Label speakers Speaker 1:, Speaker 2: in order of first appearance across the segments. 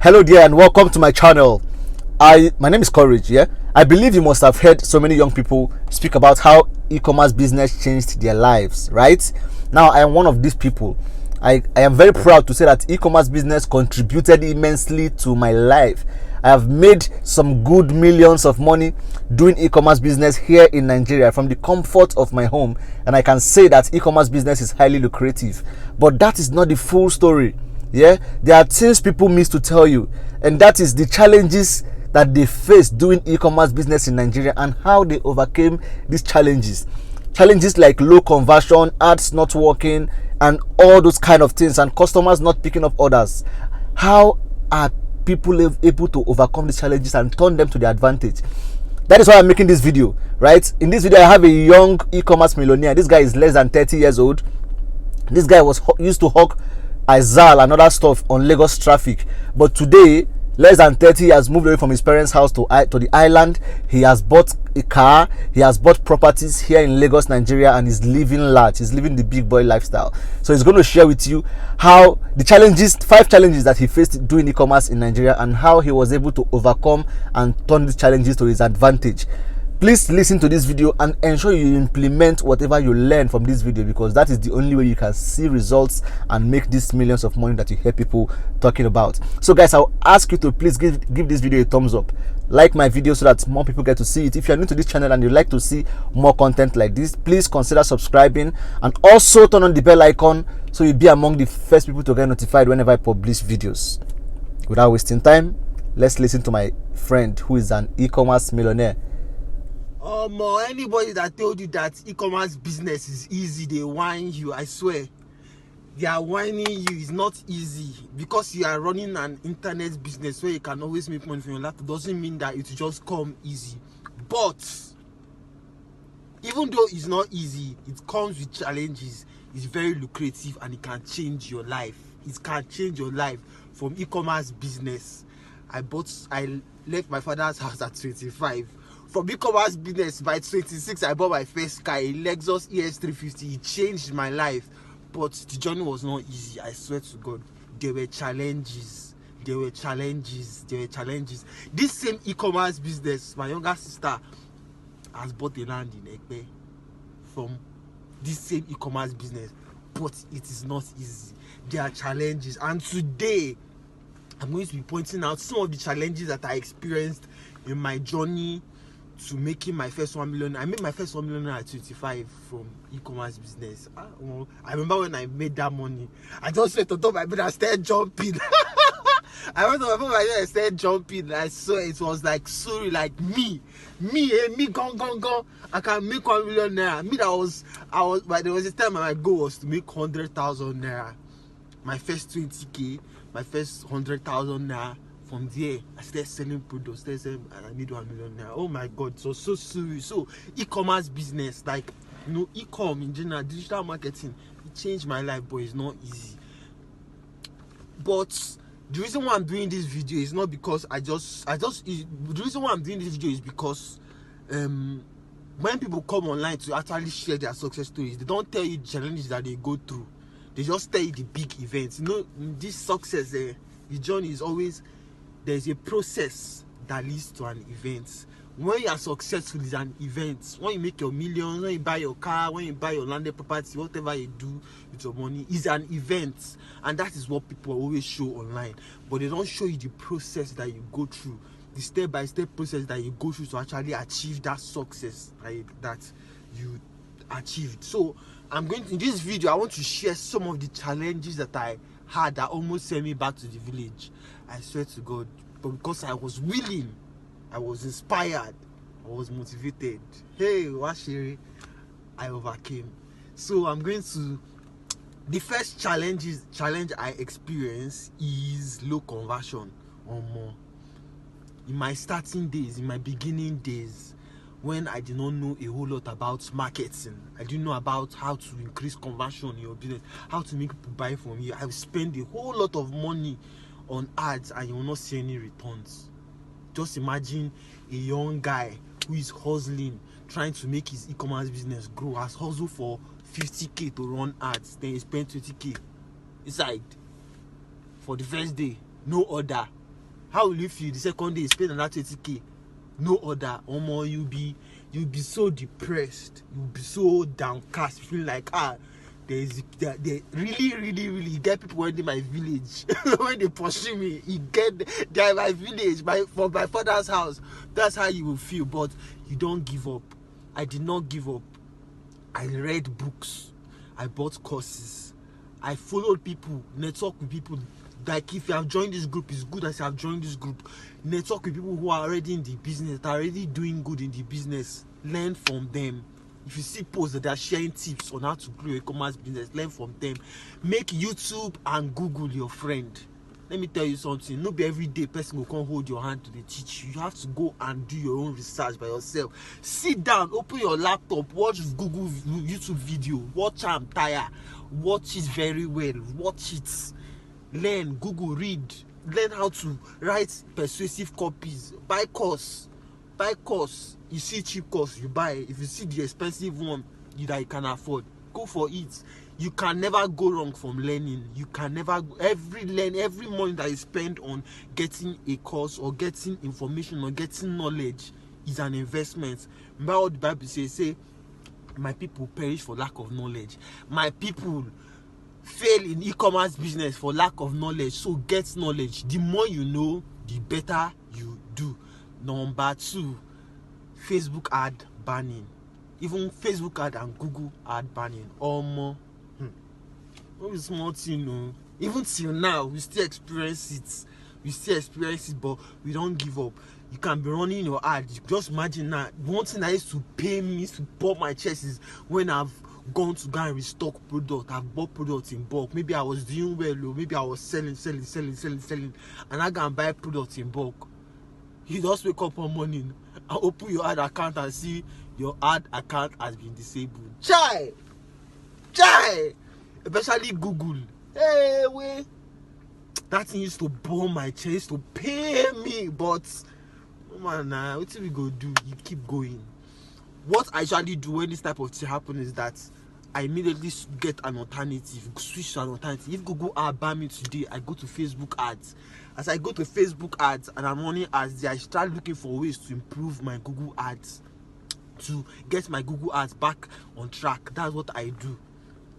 Speaker 1: Hello there and welcome to my channel. My name is Courage. I believe you must have heard so many young people speak about how e-commerce business changed their lives, right? Now I am one of these people. I am very proud to say that e-commerce business contributed immensely to my life. I have made some good millions of money doing e-commerce business here in Nigeria from the comfort of my home, and I can say that e-commerce business is highly lucrative. But that is not the full story. There are things people miss to tell you, and that is the challenges that they face doing e-commerce business in Nigeria and how they overcame these challenges like low conversion, ads not working, and all those kind of things, and customers not picking up orders. How are people able to overcome these challenges and turn them to their advantage? That is why I'm making this video, right? In this video I have a young e-commerce millionaire. This guy is less than 30 years old. This guy used to hawk Izal and other stuff on Lagos traffic, but today, less than 30, he has moved away from his parents' house to the island. He has bought a car, he has bought properties here in Lagos, Nigeria, and is living large. He's living the big boy lifestyle. So he's going to share with you how the challenges, 5 challenges that he faced doing e-commerce in Nigeria, and how he was able to overcome and turn these challenges to his advantage. Please listen to this video and ensure you implement whatever you learn from this video, because that is the only way you can see results and make these millions of money that you hear people talking about. So guys, I'll ask you to please give this video a thumbs up, like my video so that more people get to see it. If you're new to this channel and you'd like to see more content like this, please consider subscribing and also turn on the bell icon so you'll be among the first people to get notified whenever I publish videos. Without wasting time, let's listen to my friend who is an e-commerce millionaire.
Speaker 2: Anybody that told you that e-commerce business is easy, they whine you. I swear, they are whining you. It's not easy because you are running an internet business where you can always make money from your laptop. Doesn't mean that it just come easy. But even though it's not easy, it comes with challenges. It's very lucrative and it can change your life. It can change your life from e-commerce business. I left my father's house at 25. From e-commerce business, by 26, I bought my first car, a Lexus ES350. It changed my life, but the journey was not easy. I swear to God, there were challenges. This same e-commerce business, my younger sister has bought a land in Ekpe from this same e-commerce business, but it is not easy. There are challenges, and today I'm going to be pointing out some of the challenges that I experienced in my journey to making my first 1 million. I made my first 1 million at 25 from e-commerce business. I remember when I made that money, I just went on top of my bed and started jumping. I went on top of my bed and started jumping. I saw it was like sorry, like me, gone. I can make 1 million naira. But there was a time my goal was to make 100,000 naira. My first 20k, my first 100,000 naira. From there, I started selling products, and I need 1 million naira. Oh my God, so serious. So e-commerce business, like Ecom in general, digital marketing, it changed my life, but it's not easy. But the reason why I'm doing this video is not because the reason why I'm doing this video is because when people come online to actually share their success stories, they don't tell you the challenges that they go through. They just tell you the big events. This success, the journey is always, there's a process that leads to an event. When you are successful, it's an event. When you make your millions, when you buy your car, when you buy your landed property, whatever you do with your money is an event. And that is what people always show online. But they don't show you the process that you go through, the step-by-step process that you go through to actually achieve that success that you achieved. So in this video, I want to share some of the challenges that I had that almost sent me back to the village. I swear to God, but because I was willing, I was inspired, I was motivated. Hey, Washiri, I overcame. So I'm going to, the first challenge I experienced is low conversion or more. In my starting days, in my beginning days, when I did not know a whole lot about marketing, I didn't know about how to increase conversion in your business, how to make people buy from you, I would spend a whole lot of money on ads and you will not see any returns. Just imagine a young guy who is hustling, trying to make his e-commerce business grow, has hustled for 50k to run ads, then he spent 20k inside for the first day, no order. How will you feel the second day you spend another 20k? No order, omo, you'll be so depressed, you'll be so downcast, feeling like there really you get people when they my village when they pursue me, they're my village, from my father's house. That's how you will feel. But you don't give up. I did not give up. I read books, I bought courses, I followed people, network with people. Like, if you have joined this group, it's good as you have joined this group. Network with people who are already in the business, that are already doing good in the business. Learn from them. If you see posts that are sharing tips on how to grow your e-commerce business, learn from them. Make YouTube and Google your friend. Let me tell you something. Not be every day person will come hold your hand to teach you. You have to go and do your own research by yourself. Sit down, open your laptop, watch Google YouTube video, watch am tire, watch it very well, watch it. Learn, Google, read, learn how to write persuasive copies. Buy course. You see cheap course, you buy. If you see the expensive one that you can afford, go for it. You can never go wrong from learning. You can never every money that you spend on getting a course or getting information or getting knowledge is an investment. Remember what the Bible says, say my people perish for lack of knowledge. My people fail in e-commerce business for lack of knowledge. So get knowledge. The more you know, the better you do. Number 2, Facebook ad banning. Even Facebook ad and Google ad banning. More. What is small thing, no? Even till now, we still experience it. But we don't give up. You can be running your ad. Just imagine that. One thing that used to pay me to pop my chest is when I've gone to go and restock product. I've bought products in bulk. Maybe I was doing well, or maybe I was selling, and I can buy products in bulk. You just wake up one morning and open your ad account and see your ad account has been disabled. Chai! Especially Google. Hey, wait. That thing used to burn my chest, to pay me, but man, what we go do? You keep going. What I usually do when this type of thing happens is that I immediately get an alternative, switch to an alternative. If Google ad ban me today, I go to Facebook ads. As I go to Facebook ads and I'm running ads there, I start looking for ways to improve my Google ads, to get my Google ads back on track. That's what I do.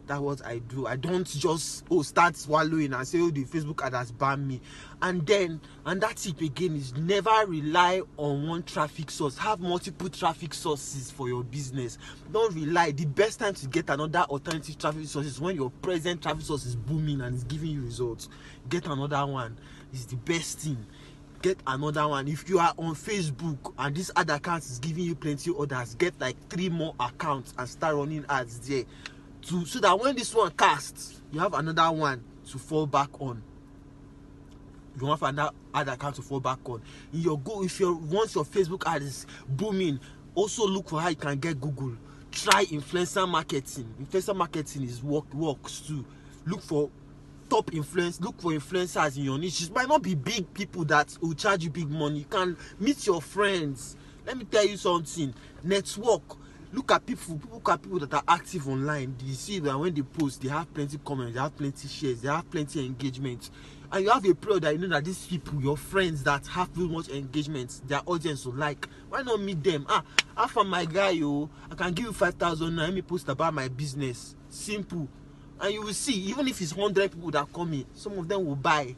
Speaker 2: I don't just start swallowing and say, the Facebook ad has banned me. And that tip again is never rely on one traffic source. Have multiple traffic sources for your business. Don't rely. The best time to get another alternative traffic source is when your present traffic source is booming and is giving you results. Get another one. It's the best thing. Get another one. If you are on Facebook and this ad account is giving you plenty of orders, get like 3 more accounts and start running ads there. So that when this one casts, you have another one to fall back on. You have another ad account to fall back on. Once your Facebook ad is booming, also look for how you can get Google. Try influencer marketing. Influencer marketing works too. Look for influencers in your niche. It might not be big people that will charge you big money. You can meet your friends. Let me tell you something. Network. Look at people that are active online. You see that when they post, they have plenty comments, they have plenty shares, they have plenty engagement. And you have a period that you know that these people, your friends that have too much engagement, their audience will like. Why not meet them? I found my guy, I can give you 5,000 now. Let me post about my business. Simple. And you will see, even if it's 100 people that come in, some of them will buy.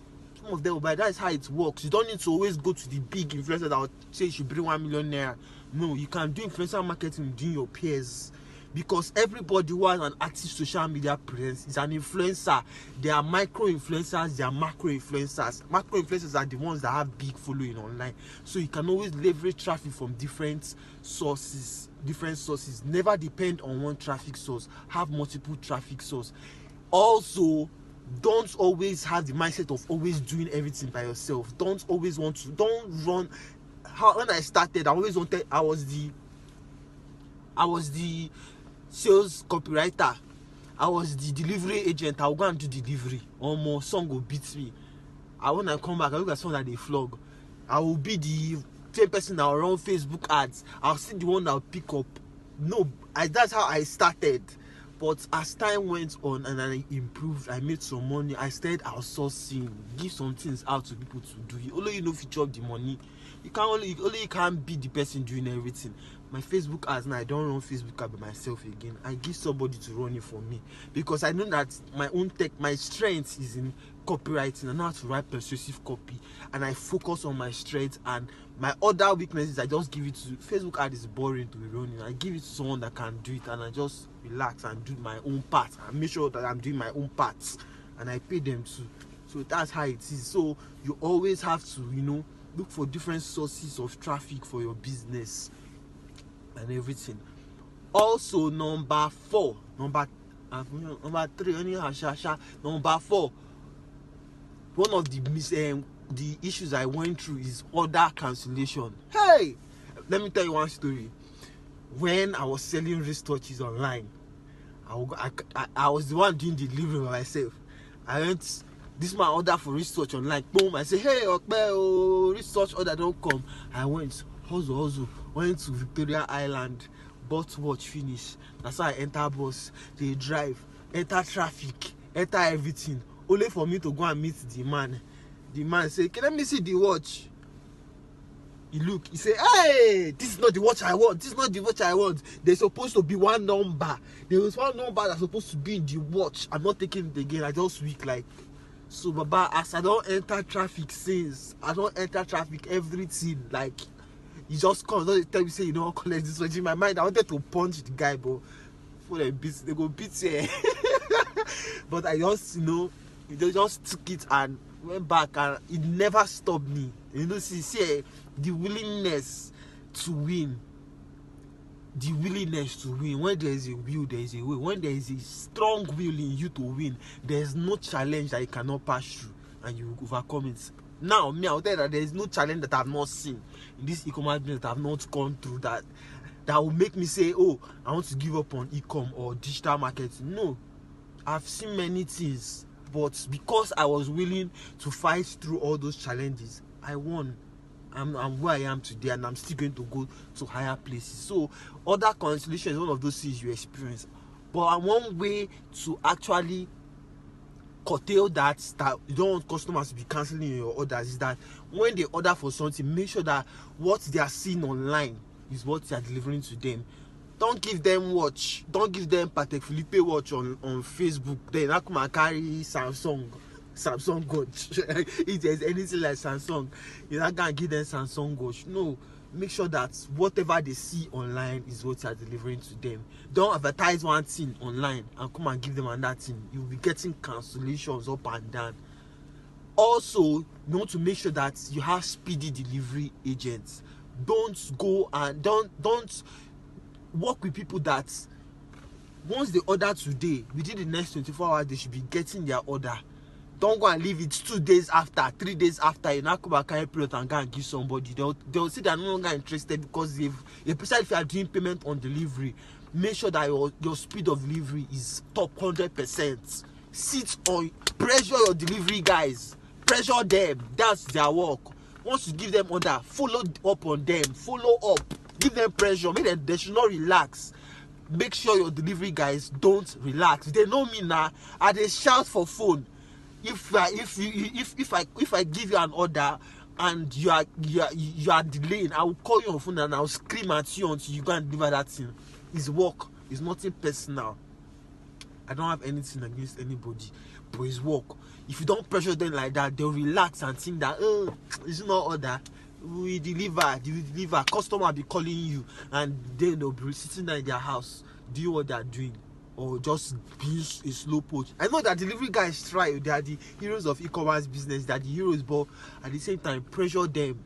Speaker 2: That's how it works. You don't need to always go to the big influencer that will say you should bring 1 million naira. No, you can do influencer marketing within your peers, because everybody who has an active social media presence is an influencer. There are micro influencers, there are macro influencers. Macro influencers are the ones that have big following online, so you can always leverage traffic from different sources. Never depend on one traffic source. Have multiple traffic sources. Also, don't always have the mindset of always doing everything by yourself. Don't run. When I started, I always wanted. I was the sales copywriter. I was the delivery agent. I'll go and do delivery. Almost song will beat me. When I come back, I look at someone that they flog. I will be the same person that will run Facebook ads. I'll see the one that will pick up. No, that's how I started. But as time went on and I improved, I made some money, I started outsourcing, give some things out to people to do. Although you know if you chop the money, you can't be the person doing everything. My Facebook ads now, I don't run Facebook ad by myself again. I give somebody to run it for me because I know that my strength is in copywriting. I know how to write persuasive copy, and I focus on my strengths, and my other weaknesses I just give it to. Facebook ad is boring to be running. I give it to someone that can do it, and I just relax and do my own part and make sure that I'm doing my own parts, and I pay them too. So that's how it is. So you always have to, look for different sources of traffic for your business and everything. Also, number 4, number 3, number 4. One of the issues I went through is order cancellation. Hey, let me tell you one story. When I was selling wristwatches online, I was the one doing the delivery by myself. I went, this my order for wristwatch online. Boom! I say, hey, wristwatch order don't come. I went hustle, went to Victoria Island, bought watch, finish. That's how I enter bus. They drive, enter traffic, enter everything. Only for me to go and meet the man. The man say, "Can let me see the watch?" He look, he say, "Hey, this is not the watch I want. This is not the watch I want. There's supposed to be one number. There was one number that's supposed to be in the watch. I'm not taking it again. I just weak like." So, Baba, as I don't enter traffic since, I don't enter traffic, everything, like, he just comes, don't tell me, say, collect this watch. In my mind, I wanted to punch the guy, but for they go beat you. But I just, they just took it and went back, and it never stopped me. See, the willingness to win. The willingness to win. When there is a will, there is a way. When there is a strong will in you to win, there is no challenge that you cannot pass through and you will overcome it. Now, I'll tell you that there is no challenge that I have not seen in this e-commerce business that I have not gone through that will make me say, oh, I want to give up on e-com or digital marketing. No, I've seen many things, but because I was willing to fight through all those challenges, I won. I'm where I am today, and I'm still going to go to higher places. So order cancellation is one of those things you experience. But one way to actually curtail that you don't want customers to be cancelling your orders is that when they order for something, make sure that what they are seeing online is what you are delivering to them. Don't give them watch. Don't give them Patek Philippe watch on Facebook. Then I come and carry Samsung watch. If there's anything like Samsung, you're not gonna give them Samsung watch. No, make sure that whatever they see online is what you are delivering to them. Don't advertise one thing online and come and give them another thing. You'll be getting cancellations up and down. Also, you want to make sure that you have speedy delivery agents. Don't go and don't work with people that once they order today, within the next 24 hours, they should be getting their order. Don't go and leave it 2 days after, 3 days after. You now come back and plot and go and give somebody. They'll say they're no longer interested because especially if you are doing payment on delivery, make sure that your speed of delivery is top 100%. Sit on, pressure your delivery guys. Pressure them. That's their work. Once you give them order, follow up on them. Follow up. Give them pressure. Make them, they should not relax. Make sure your delivery guys don't relax. They know me now. And they shout for phone. If I give you an order and you are delaying, I will call you on phone and I will scream at you until you go and deliver that thing. It's work. It's nothing personal. I don't have anything against anybody, but it's work. If you don't pressure them like that, they'll relax and think that it's not order. We deliver. Customer will be calling you, and then they'll be sitting there in their house doing what they're doing, or just being a slow poach. I know that delivery guys try. They are the heroes of e-commerce business. They are the heroes, but at the same time, pressure them.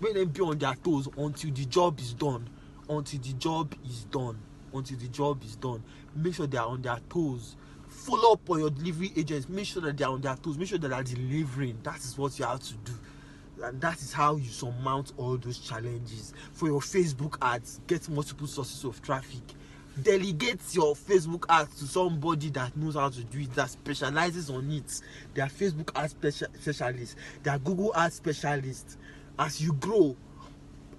Speaker 2: Make them be on their toes until the job is done. Until the job is done. Make sure they are on their toes. Follow up on your delivery agents. Make sure that they are on their toes. Make sure that they are delivering. That is what you have to do. And that is how you surmount all those challenges. For your Facebook ads, get multiple sources of traffic. Delegate your Facebook ads to somebody that knows how to do it, that specializes on it. They are Facebook ads specialists. They are Google ads specialists. As you grow,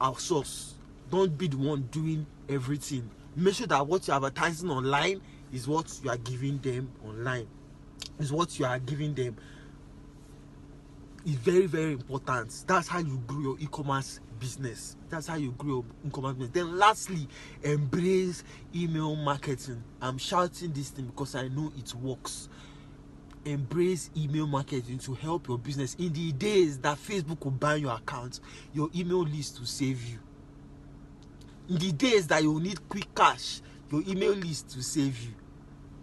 Speaker 2: outsource. Don't be the one doing everything. Make sure that what you're advertising online is what you are giving them online, is what you are giving them. It's very, very important. That's how you grow your e-commerce business. That's how you grow your e-commerce business. Then lastly, embrace email marketing. I'm shouting this thing because I know it works. Embrace email marketing to help your business. In the days that Facebook will ban your account, your email list will save you. In the days that you need quick cash, your email list will save you.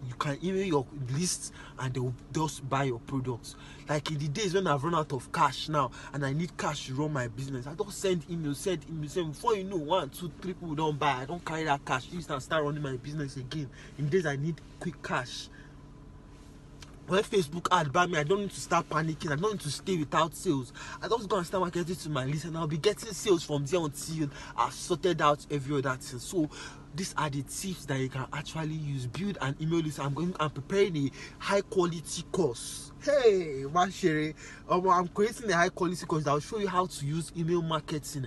Speaker 2: You can email your list and they will just buy your products. Like in the days when I've run out of cash now and I need cash to run my business, I don't send email. Before you know, 1, 2, 3 people don't buy. I don't carry that cash. I used to start running my business again. In days I need quick cash. When Facebook ad ban me, I don't need to start panicking. I don't need to stay without sales. I just go and start marketing to my list and I'll be getting sales from there until I've sorted out every other thing. So these are the tips that you can actually use. Build an email list. I'm preparing a high quality course. Hey, Mashere, I'm creating a high quality course that will show you how to use email marketing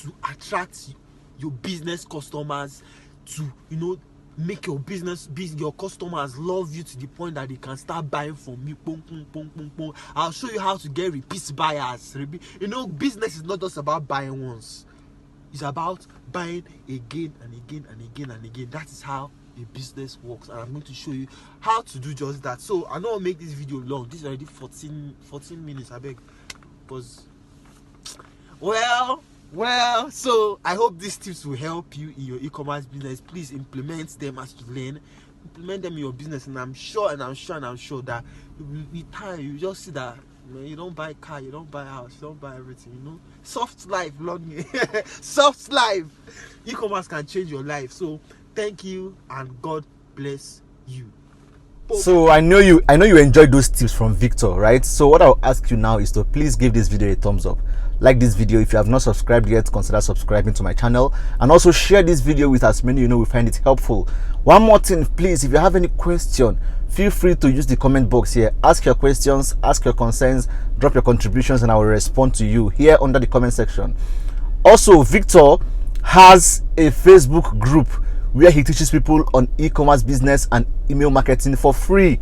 Speaker 2: to attract your business customers, to make your your customers love you to the point that they can start buying from you. I'll show you how to get repeat buyers. Business is not just about buying once. It's about buying again and again and again and again. That is how a business works, and I'm going to show you how to do just that. So I don't want to make this video long. This is already 14 minutes, I beg, because well, so I hope these tips will help you in your e-commerce business. Please implement them as you learn. Implement them in your business, and I'm sure that with time you just see that you don't buy car, you don't buy house, you don't buy everything. Soft life, learning. Soft life. E-commerce can change your life. So thank you and God bless you.
Speaker 1: So I know you enjoyed those tips from Victor, right? So what I'll ask you now is to please give this video a thumbs up. Like this video. If you have not subscribed yet, consider subscribing to my channel, and also share this video with as many we find it helpful. One more thing, please, if you have any question, feel free to use the comment box here. Ask your questions, ask your concerns, drop your contributions, and I will respond to you here under the comment section. Also, Victor has a Facebook group where he teaches people on e-commerce business and email marketing for free.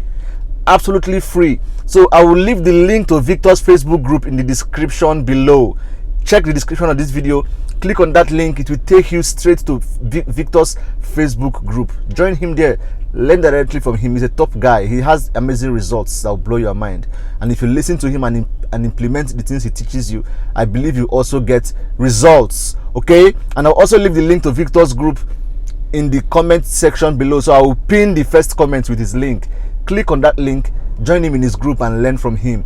Speaker 1: Absolutely free. So I will leave the link to Victor's Facebook group in the description below. Check the description of this video, click on that link, it will take you straight to Victor's Facebook group. Join him there, learn directly from him. He's a top guy. He has amazing results that will blow your mind, and if you listen to him and implement the things he teaches you, I believe you also get results. Okay, and I'll also leave the link to Victor's group in the comment section below, so I will pin the first comment with his link. Click on that link, join him in his group and learn from him.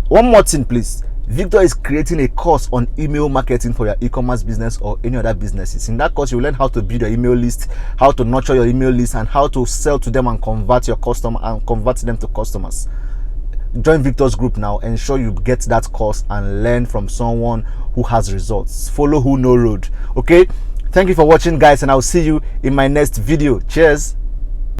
Speaker 1: One more thing, please. Victor is creating a course on email marketing for your e-commerce business or any other businesses. In that course, you will learn how to build your email list, how to nurture your email list, and how to sell to them and convert them to customers. Join Victor's group now. Ensure you get that course and learn from someone who has results. Follow who know road. Okay, thank you for watching, guys, and I'll see you in my next video. Cheers.